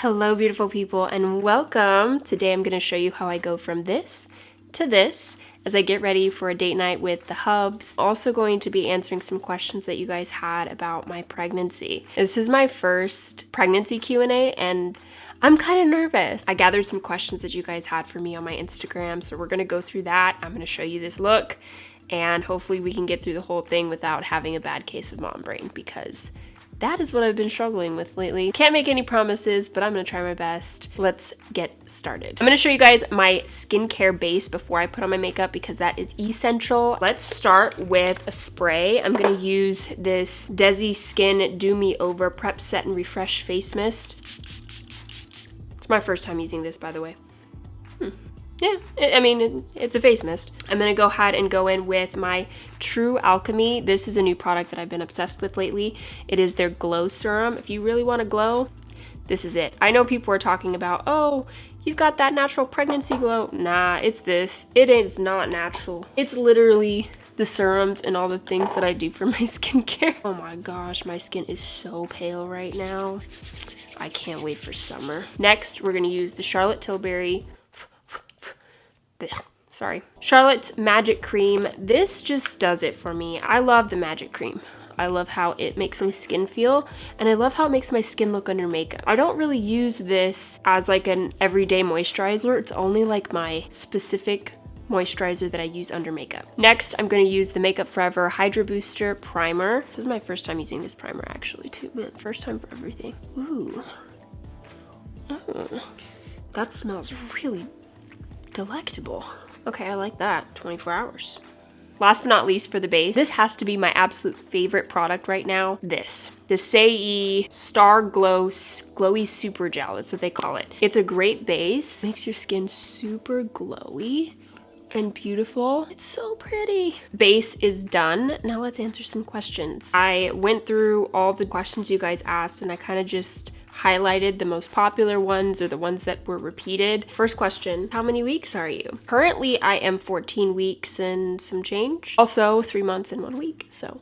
Hello beautiful people and welcome. Today I'm going to show you how I go from this to this as I get ready for a date night with the hubs. Also going to be answering some questions that you guys had about my pregnancy. This is my first pregnancy Q&A and I'm kind of nervous. I gathered some questions that you guys had for me on my Instagram, so we're going to go through that. I'm going to show you this look and hopefully we can get through the whole thing without having a bad case of mom brain, because that is what I've been struggling with lately. Can't make any promises, but I'm gonna try my best. Let's get started. I'm gonna show you guys my skincare base before I put on my makeup because that is essential. Let's start with a spray. I'm gonna use this Desi Skin Do Me Over Prep Set and Refresh Face Mist. It's my first time using this, by the way. Yeah, I mean, it's a face mist. I'm gonna go ahead and go in with my True Alchemy. This is a new product that I've been obsessed with lately. It is their glow serum. If you really wanna glow, this is it. I know people are talking about, oh, you've got that natural pregnancy glow. Nah, it's this. It is not natural. It's literally the serums and all the things that I do for my skincare. Oh my gosh, my skin is so pale right now. I can't wait for summer. Next, we're gonna use the Charlotte Tilbury Charlotte's Magic Cream. This just does it for me. I love the Magic Cream. I love how it makes my skin feel, and I love how it makes my skin look under makeup. I don't really use this as like an everyday moisturizer. It's only like my specific moisturizer that I use under makeup. Next, I'm going to use the Makeup Forever Hydra Booster Primer. This is my first time using this primer actually too. Man, first time for everything. Ooh. Oh, that smells really delectable. Okay, I like that. 24 hours. Last but not least, for the base, this has to be my absolute favorite product right now. The Sei Star Glowy Super Gel. That's what they call it. It's a great base. Makes your skin super glowy and beautiful. It's so pretty. Base is done. Now let's answer some questions. I went through all the questions you guys asked and I kind of just highlighted the most popular ones or the ones that were repeated. First question, how many weeks are you? Currently, I am 14 weeks and some change. Also 3 months and 1 week, so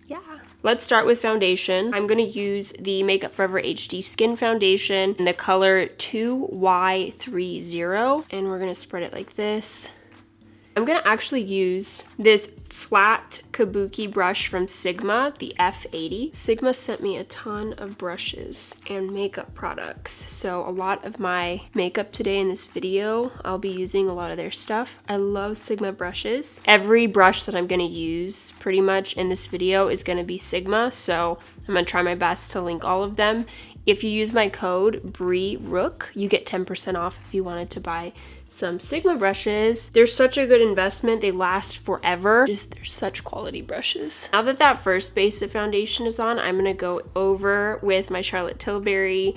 yeah. Let's start with foundation. I'm gonna use the Makeup Forever HD Skin Foundation in the color 2Y30, and we're gonna spread it like this. I'm gonna actually use this flat kabuki brush from Sigma, the F80. Sigma sent me a ton of brushes and makeup products, so a lot of my makeup today in this video, I'll be using a lot of their stuff. I love Sigma brushes. Every brush that I'm gonna use pretty much in this video is gonna be Sigma, so I'm gonna try my best to link all of them. If you use my code BREEROOK, you get 10% off if you wanted to buy some Sigma brushes. They're such a good investment. They last forever. They're such quality brushes. Now that that first base of foundation is on, I'm gonna go over with my Charlotte Tilbury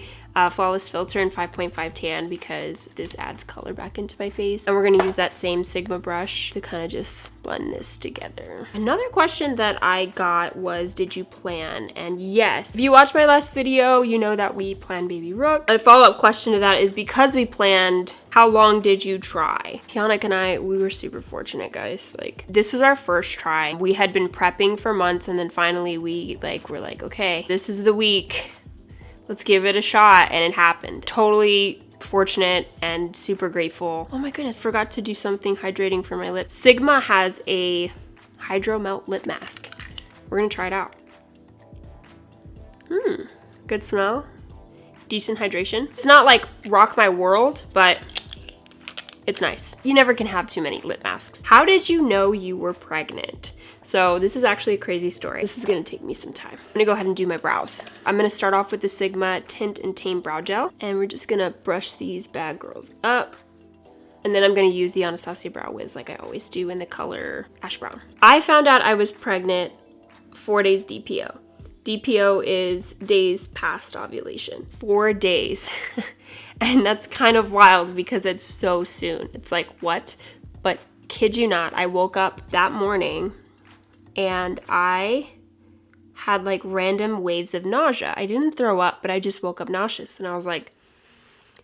Flawless Filter in 5.5 Tan because this adds color back into my face. And we're gonna use that same Sigma brush to kind of just blend this together. Another question that I got was, did you plan? And yes, if you watched my last video, you know that we planned Baby Rook. A follow-up question to that is, because we planned, how long did you try? Kianik and I, we were super fortunate, guys. Like, this was our first try. We had been prepping for months and then finally we were like, okay, this is the week. Let's give it a shot, and it happened. Totally fortunate and super grateful. Oh my goodness, forgot to do something hydrating for my lips. Sigma has a Hydro Melt Lip Mask. We're gonna try it out. Good smell. Decent hydration. It's not like rock my world, but it's nice. You never can have too many lip masks. How did you know you were pregnant? So this is actually a crazy story. This is gonna take me some time. I'm gonna go ahead and do my brows. I'm gonna start off with the Sigma Tint and Tame Brow Gel, and we're just gonna brush these bad girls up. And then I'm gonna use the Anastasia Brow Wiz like I always do in the color Ash Brown. I found out I was pregnant 4 days DPO. DPO is days past ovulation. 4 days. And that's kind of wild because it's so soon. It's like, what? But kid you not, I woke up that morning and I had like random waves of nausea. I didn't throw up, but I just woke up nauseous. And I was like,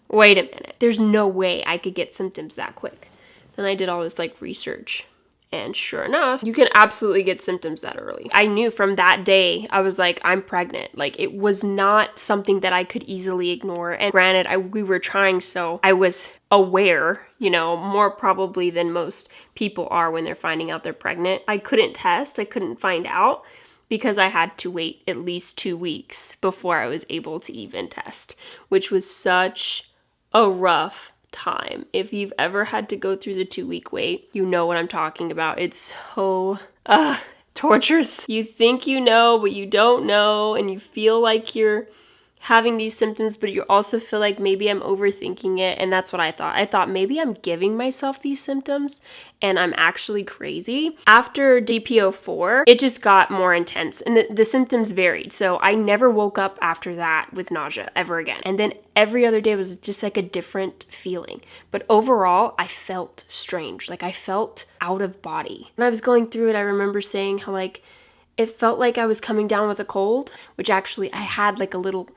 wait a minute. There's no way I could get symptoms that quick. Then I did all this like research. And sure enough, you can absolutely get symptoms that early. I knew from that day, I was like, I'm pregnant. Like, it was not something that I could easily ignore. And granted, we were trying, so I was aware, you know, more probably than most people are when they're finding out they're pregnant. I couldn't test, I couldn't find out because I had to wait at least 2 weeks before I was able to even test, which was such a rough time. If you've ever had to go through the 2-week wait, you know what I'm talking about. It's so torturous. You think you know, but you don't know, and you feel like you're having these symptoms, but you also feel like maybe I'm overthinking it. And that's what I thought. I thought maybe I'm giving myself these symptoms and I'm actually crazy. After DPO4, it just got more intense and the symptoms varied. So I never woke up after that with nausea ever again. And then every other day was just like a different feeling. But overall, I felt strange. Like I felt out of body. When I was going through it, I remember saying how like it felt like I was coming down with a cold, which actually I had like a little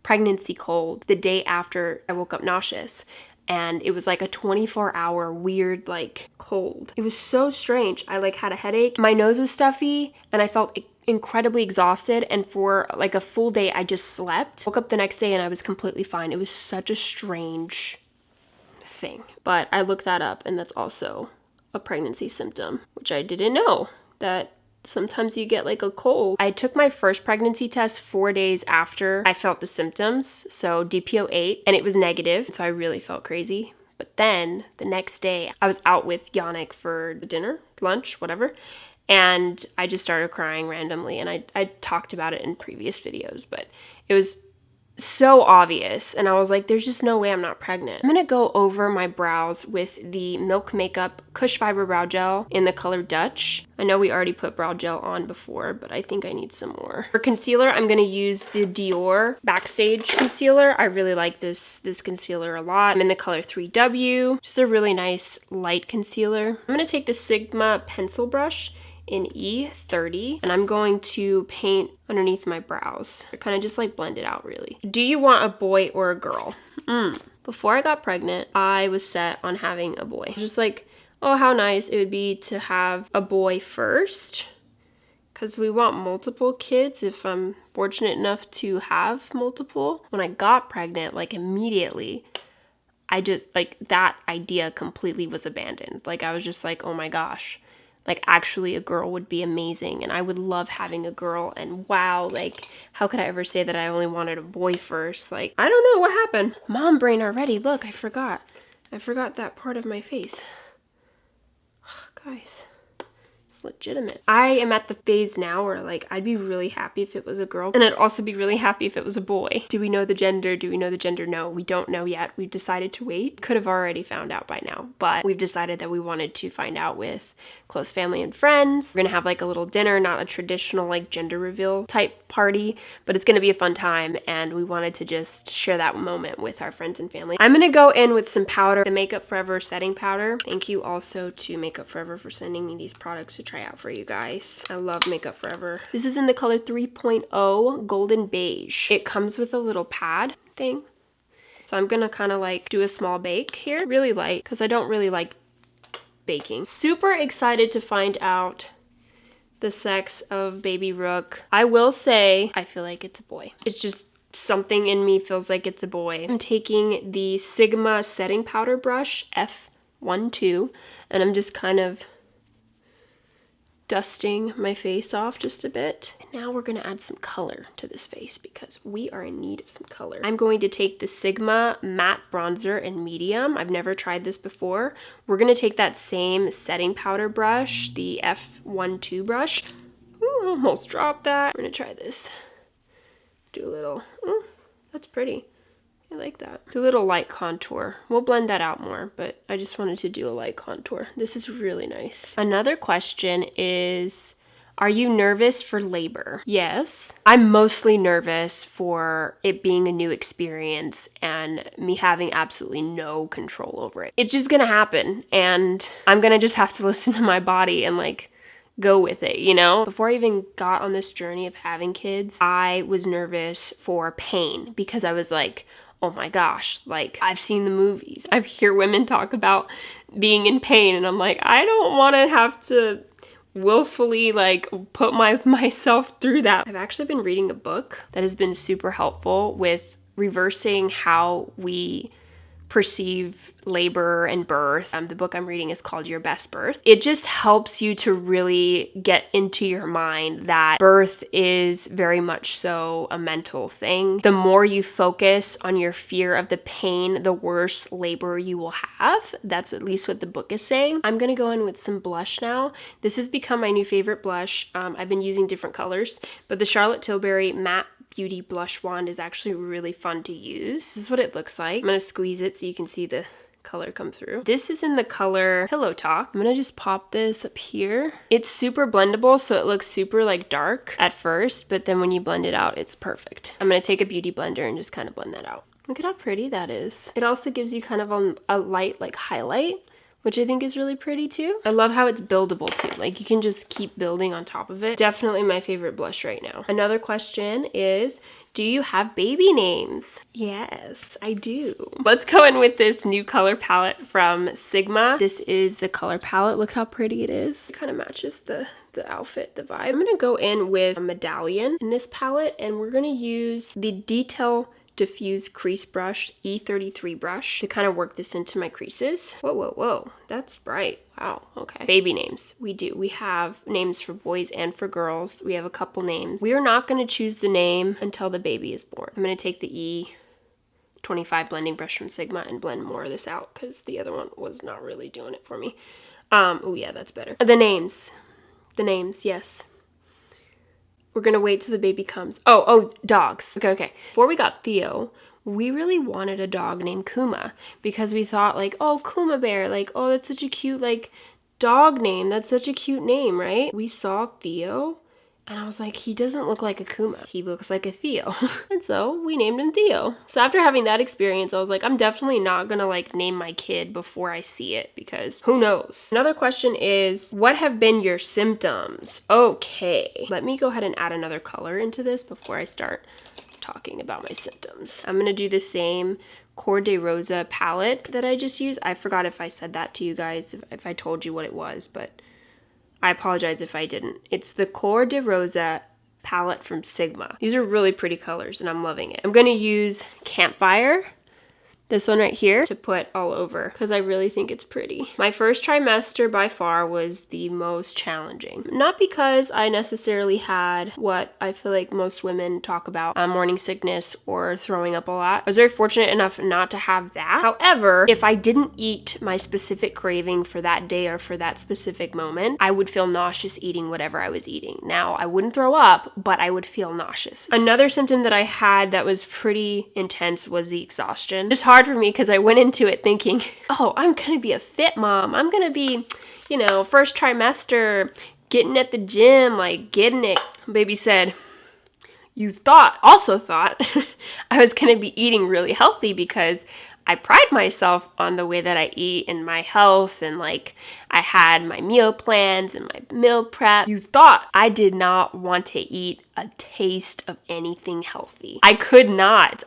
pregnancy cold the day after I woke up nauseous, and it was like a 24-hour weird like cold. It was so strange. I like had a headache, my nose was stuffy, and I felt incredibly exhausted, and for like a full day I just slept. Woke up the next day and I was completely fine. It was such a strange thing, but I looked that up and that's also a pregnancy symptom, which I didn't know, that sometimes you get like a cold. I took my first pregnancy test 4 days after I felt the symptoms, so DPO8, and it was negative, so I really felt crazy. But then the next day I was out with Yannick for dinner, lunch, whatever, and I just started crying randomly, and I talked about it in previous videos, but it was so obvious, and I was like, there's just no way I'm not pregnant. I'm gonna go over my brows with the Milk Makeup Cush Fiber Brow Gel in the color Dutch. I know we already put brow gel on before, but I think I need some more. For concealer, I'm gonna use the Dior Backstage Concealer. I really like this concealer a lot. I'm in the color 3W, just a really nice light concealer. I'm gonna take the Sigma pencil brush in E30, and I'm going to paint underneath my brows. I kind of just like blend it out really. Do you want a boy or a girl? Before I got pregnant, I was set on having a boy. Just like, oh, how nice it would be to have a boy first, because we want multiple kids if I'm fortunate enough to have multiple. When I got pregnant, like immediately, I just like that idea completely was abandoned. Like I was just like, oh my gosh, like actually a girl would be amazing and I would love having a girl, and wow, like how could I ever say that I only wanted a boy first? Like, I don't know what happened. Mom brain already. Look, I forgot that part of my face. Guys, it's legitimate. I am at the phase now where like I'd be really happy if it was a girl, and I'd also be really happy if it was a boy. Do we know the gender? Do we know the gender? No, we don't know yet. We've decided to wait. Could have already found out by now, but we've decided that we wanted to find out with close family and friends. We're gonna have like a little dinner, not a traditional like gender reveal type party, but it's gonna be a fun time, and we wanted to just share that moment with our friends and family. I'm gonna go in with some powder, the Makeup Forever setting powder. Thank you also to Makeup Forever for sending me these products to try out for you guys. I love Makeup Forever. This is in the color 3.0 Golden Beige. It comes with a little pad thing, so I'm gonna kind of like do a small bake here, really light, because I don't really like baking. Super excited to find out the sex of baby Rook. I will say I feel like it's a boy. It's just something in me feels like it's a boy. I'm taking the Sigma setting powder brush F12, and I'm just kind of dusting my face off just a bit. And now we're gonna add some color to this face because we are in need of some color. I'm going to take the Sigma matte bronzer in medium. I've never tried this before. We're gonna take that same setting powder brush, the F12 brush. Ooh, almost dropped that. We're gonna try this. Do a little, ooh, that's pretty. I like that. Do a little light contour. We'll blend that out more, but I just wanted to do a light contour. This is really nice. Another question is, are you nervous for labor? Yes. I'm mostly nervous for it being a new experience and me having absolutely no control over it. It's just gonna happen, and I'm gonna just have to listen to my body and like go with it, you know? Before I even got on this journey of having kids, I was nervous for pain because I was like, oh my gosh, like I've seen the movies. I hear women talk about being in pain and I'm like, I don't want to have to willfully like put myself through that. I've actually been reading a book that has been super helpful with reversing how we perceive labor and birth. The book I'm reading is called Your Best Birth. It just helps you to really get into your mind that birth is very much so a mental thing. The more you focus on your fear of the pain, the worse labor you will have. That's at least what the book is saying. I'm gonna go in with some blush now. This has become my new favorite blush. I've been using different colors, but the Charlotte Tilbury Matte Beauty Blush Wand is actually really fun to use. This is what it looks like. I'm gonna squeeze it so you can see the color come through. This is in the color Pillow Talk. I'm gonna just pop this up here. It's super blendable, so it looks super like dark at first, but then when you blend it out, it's perfect. I'm gonna take a beauty blender and just kind of blend that out. Look at how pretty that is. It also gives you kind of a light like highlight, which I think is really pretty too. I love how it's buildable too. Like you can just keep building on top of it. Definitely my favorite blush right now. Another question is, do you have baby names? Yes, I do. Let's go in with this new color palette from Sigma. This is the color palette. Look how pretty it is. It kind of matches the outfit, the vibe. I'm gonna go in with a Medallion in this palette, and we're gonna use the Detail Diffuse Crease Brush, E33 brush, to kind of work this into my creases. Whoa, whoa, whoa, that's bright. Wow, okay. Baby names, we do. We have names for boys and for girls. We have a couple names. We are not gonna choose the name until the baby is born. I'm gonna take the E25 blending brush from Sigma and blend more of this out because the other one was not really doing it for me. Oh yeah, that's better. The names, yes. We're gonna wait till the baby comes. Oh, dogs. Okay. Before we got Theo, we really wanted a dog named Kuma because we thought like, oh, Kuma Bear, like, oh, that's such a cute like dog name. That's such a cute name, right? We saw Theo and I was like, he doesn't look like a Kuma. He looks like a Theo. And so we named him Theo. So after having that experience, I was like, I'm definitely not gonna like name my kid before I see it because who knows? Another question is, what have been your symptoms? Okay, let me go ahead and add another color into this before I start talking about my symptoms. I'm gonna do the same Cor de Rosa palette that I just used. I forgot if I said that to you guys, if I told you what it was, but I apologize if I didn't. It's the Cor de Rosa palette from Sigma. These are really pretty colors and I'm loving it. I'm gonna use Campfire, this one right here, to put all over because I really think it's pretty. My first trimester by far was the most challenging. Not because I necessarily had what I feel like most women talk about, morning sickness or throwing up a lot. I was very fortunate enough not to have that. However, if I didn't eat my specific craving for that day or for that specific moment, I would feel nauseous eating whatever I was eating. Now, I wouldn't throw up, but I would feel nauseous. Another symptom that I had that was pretty intense was the exhaustion. It's hard for me because I went into it thinking, oh, I'm gonna be a fit mom. I'm gonna be, you know, first trimester, getting at the gym, like getting it. Baby said, you also thought I was gonna be eating really healthy because I pride myself on the way that I eat and my health, and like I had my meal plans and my meal prep. You thought I did not want to eat a taste of anything healthy. I could not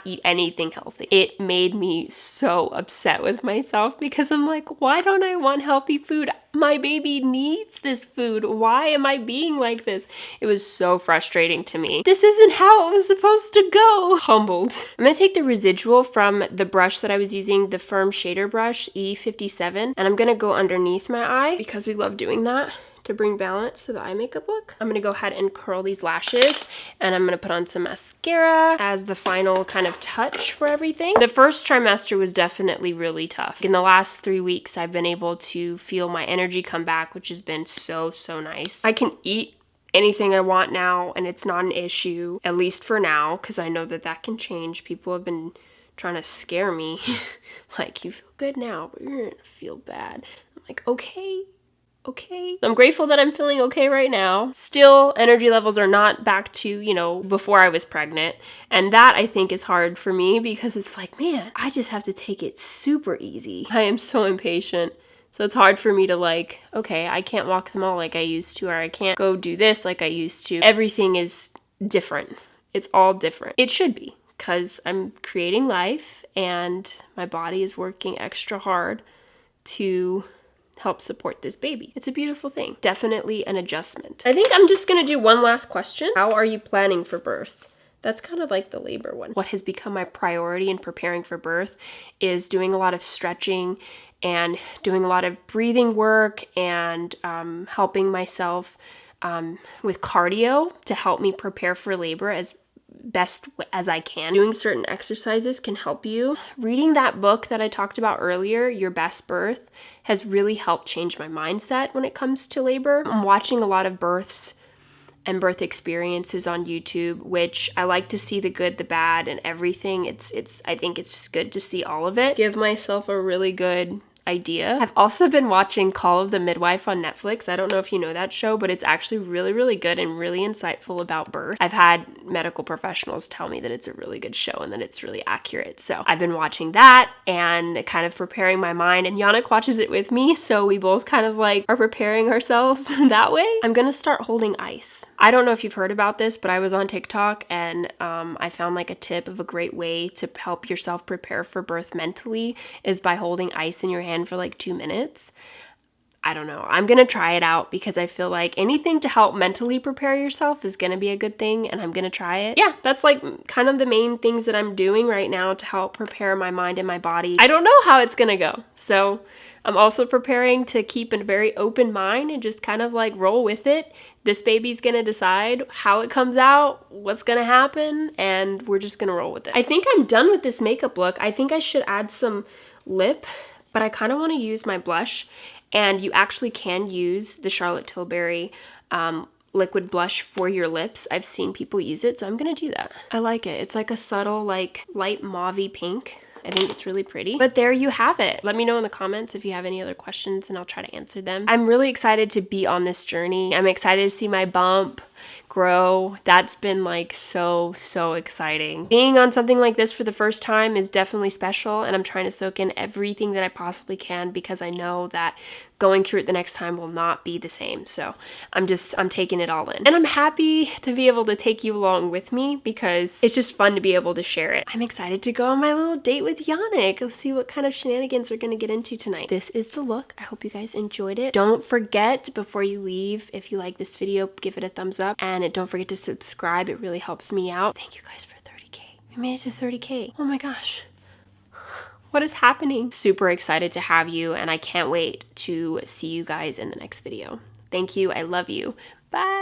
eat anything healthy. It made me so upset with myself because I'm like, why don't I want healthy food? My baby needs this food. Why am I being like this? It was so frustrating to me. This isn't how it was supposed to go. Humbled. I'm gonna take the residual from the brush that I was using, the Firm Shader Brush, E57, and I'm gonna go underneath my eye because we love doing that to bring balance to the eye makeup look. I'm gonna go ahead and curl these lashes, and I'm gonna put on some mascara as the final kind of touch for everything. The first trimester was definitely really tough. In the last 3 weeks, I've been able to feel my energy come back, which has been so nice. I can eat anything I want now, and it's not an issue, at least for now, because I know that that can change. People have been trying to scare me. Like, you feel good now, but you're gonna feel bad. I'm like, okay. I'm grateful that I'm feeling okay right now. Still, energy levels are not back to, you know, before I was pregnant. And that I think is hard for me because it's like, man, I just have to take it super easy. I am so impatient. So it's hard for me to like, okay, I can't walk the mall like I used to, or I can't go do this like I used to. Everything is different. It's all different. It should be, because I'm creating life and my body is working extra hard to help support this baby. It's a beautiful thing. Definitely an adjustment. I think I'm just gonna do one last question. How are you planning for birth? That's kind of like the labor one. What has become my priority in preparing for birth is doing a lot of stretching and doing a lot of breathing work and helping myself with cardio to help me prepare for labor as best as I can. Doing certain exercises can help you. Reading that book that I talked about earlier, Your Best Birth, has really helped change my mindset when it comes to labor. I'm watching a lot of births and birth experiences on YouTube, which I like to see the good, the bad, and everything. I think it's just good to see all of it. Give myself a really good idea. I've also been watching Call of the Midwife on Netflix. I don't know if you know that show, but it's actually really, really good and really insightful about birth. I've had medical professionals tell me that it's a really good show and that it's really accurate. So I've been watching that and kind of preparing my mind, and Yannick watches it with me, so we both kind of like are preparing ourselves that way. I'm gonna start holding ice. I don't know if you've heard about this, but I was on TikTok and I found like a tip of a great way to help yourself prepare for birth mentally is by holding ice in your hand for like 2 minutes. I don't know. I'm gonna try it out because I feel like anything to help mentally prepare yourself is gonna be a good thing, and I'm gonna try it. Yeah, that's like kind of the main things that I'm doing right now to help prepare my mind and my body. I don't know how it's gonna go, so I'm also preparing to keep a very open mind and just kind of like roll with it. This baby's gonna decide how it comes out, what's gonna happen, and we're just gonna roll with it. I think I'm done with this makeup look. I think I should add some lip, but I kind of want to use my blush, and you actually can use the Charlotte Tilbury liquid blush for your lips. I've seen people use it, so I'm gonna do that. I like it. It's like a subtle, like light mauve-y pink. I think it's really pretty. But there you have it. Let me know in the comments if you have any other questions and I'll try to answer them. I'm really excited to be on this journey. I'm excited to see my bump grow. That's been like so exciting. Being on something like this for the first time is definitely special, and I'm trying to soak in everything that I possibly can because I know that going through it the next time will not be the same. So I'm taking it all in. And I'm happy to be able to take you along with me because it's just fun to be able to share it. I'm excited to go on my little date with Yannick. Let's see what kind of shenanigans we're gonna get into tonight. This is the look. I hope you guys enjoyed it. Don't forget, before you leave, if you like this video, give it a thumbs up, and don't forget to subscribe. It really helps me out. Thank you guys for 30K. We made it to 30K. Oh my gosh. What is happening? Super excited to have you, and I can't wait to see you guys in the next video. Thank you. I love you. Bye.